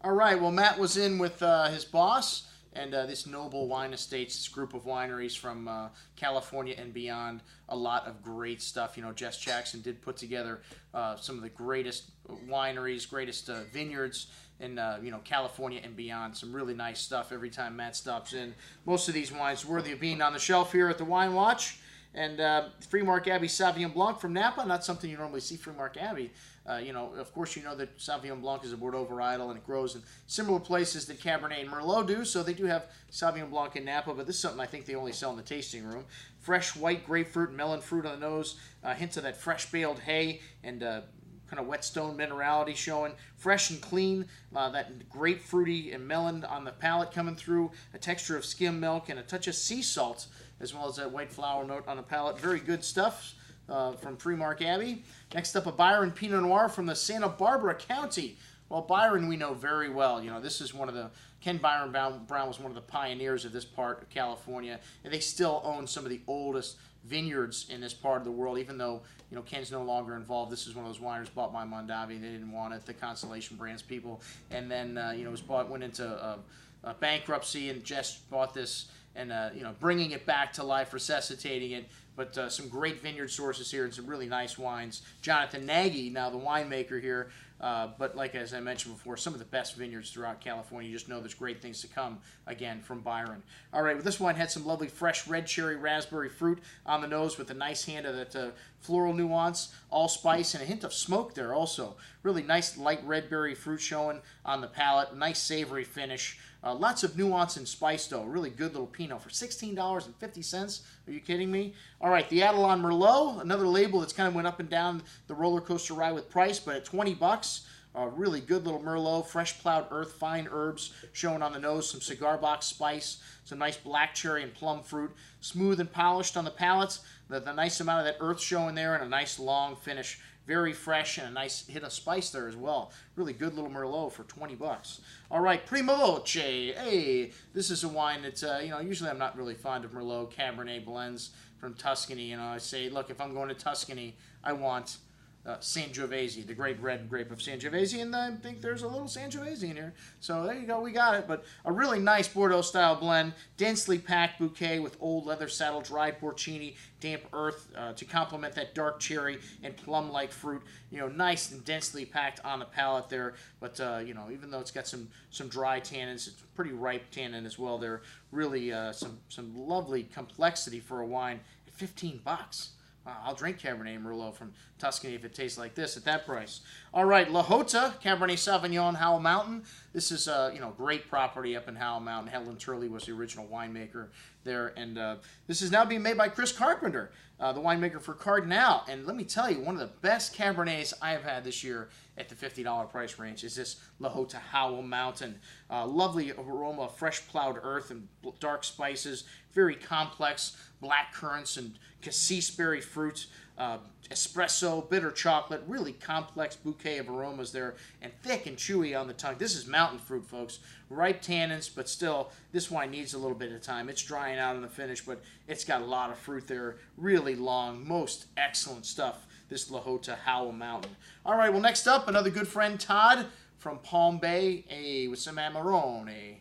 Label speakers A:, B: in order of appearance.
A: All right, well, Matt was in with his boss and this Noble Wine Estates, this group of wineries from California and beyond. A lot of great stuff. You know, Jess Jackson did put together some of the greatest wineries, greatest vineyards in California and beyond. Some really nice stuff every time Matt stops in. Most of these wines worthy of being on the shelf here at the Wine Watch. And Freemark Abbey Sauvignon Blanc from Napa, not something you normally see Freemark Abbey. Of course, you know that Sauvignon Blanc is a Bordeaux varietal and it grows in similar places that Cabernet and Merlot do. So they do have Sauvignon Blanc in Napa, but this is something I think they only sell in the tasting room. Fresh white grapefruit and melon fruit on the nose, hints of that fresh baled hay and kind of whetstone minerality showing. Fresh and clean, that grapefruity and melon on the palate coming through, a texture of skim milk and a touch of sea salt, as well as that white flower note on the palate. Very good stuff from Freemark Abbey. Next up, a Byron Pinot Noir from the Santa Barbara County. Well, Byron we know very well. You know, this is one of the, Ken Byron Brown was one of the pioneers of this part of California, and they still own some of the oldest vineyards in this part of the world, even though, you know, Ken's no longer involved. This is one of those wineries bought by Mondavi. They didn't want it, the Constellation Brands people. And then, it was went into bankruptcy, and Jess bought this and, bringing it back to life, resuscitating it. But some great vineyard sources here and some really nice wines. Jonathan Nagy, now the winemaker here, but like as I mentioned before, some of the best vineyards throughout California. You just know there's great things to come, again, from Byron. All right, well, this wine had some lovely fresh red cherry raspberry fruit on the nose with a nice hand of that floral nuance, allspice, and a hint of smoke there also. Really nice light red berry fruit showing on the palate. Nice savory finish. Lots of nuance and spice, though. Really good little Pinot for $16.50. Are you kidding me? All right, the Atalon Merlot, another label that's kind of went up and down the roller coaster ride with price, but at 20 bucks. Really good little Merlot, fresh plowed earth, fine herbs showing on the nose, some cigar box spice, some nice black cherry and plum fruit, smooth and polished on the palates, the nice amount of that earth showing there, and a nice long finish. Very fresh and a nice hit of spice there as well. Really good little Merlot for 20 bucks. All right, Primavoce. Hey, this is a wine that, usually I'm not really fond of Merlot Cabernet blends from Tuscany. You know, I say, look, if I'm going to Tuscany, I want Sangiovese, the great red grape of Sangiovese, and I think there's a little Sangiovese in here. So there you go, we got it. But a really nice Bordeaux-style blend, densely packed bouquet with old leather saddle, dried porcini, damp earth to complement that dark cherry and plum-like fruit. You know, nice and densely packed on the palate there. But, even though it's got some dry tannins, it's pretty ripe tannin as well there. Really some lovely complexity for a wine at 15 bucks. I'll drink Cabernet Merlot from Tuscany if it tastes like this at that price. All right, La Jota, Cabernet Sauvignon, Howell Mountain. This is, great property up in Howell Mountain. Helen Turley was the original winemaker there. And this is now being made by Chris Carpenter, the winemaker for Cardinal. And let me tell you, one of the best Cabernets I have had this year at the $50 price range is this La Jota Howell Mountain. Lovely aroma of fresh plowed earth and dark spices. Very complex black currants and cassis berry fruit, espresso, bitter chocolate, really complex bouquet of aromas there, and thick and chewy on the tongue. This is mountain fruit, folks. Ripe tannins, but still, this wine needs a little bit of time. It's drying out in the finish, but it's got a lot of fruit there. Really long, most excellent stuff, this La Jota Howell Mountain. All right, well, next up, another good friend, Todd from Palm Bay, with some Amarone.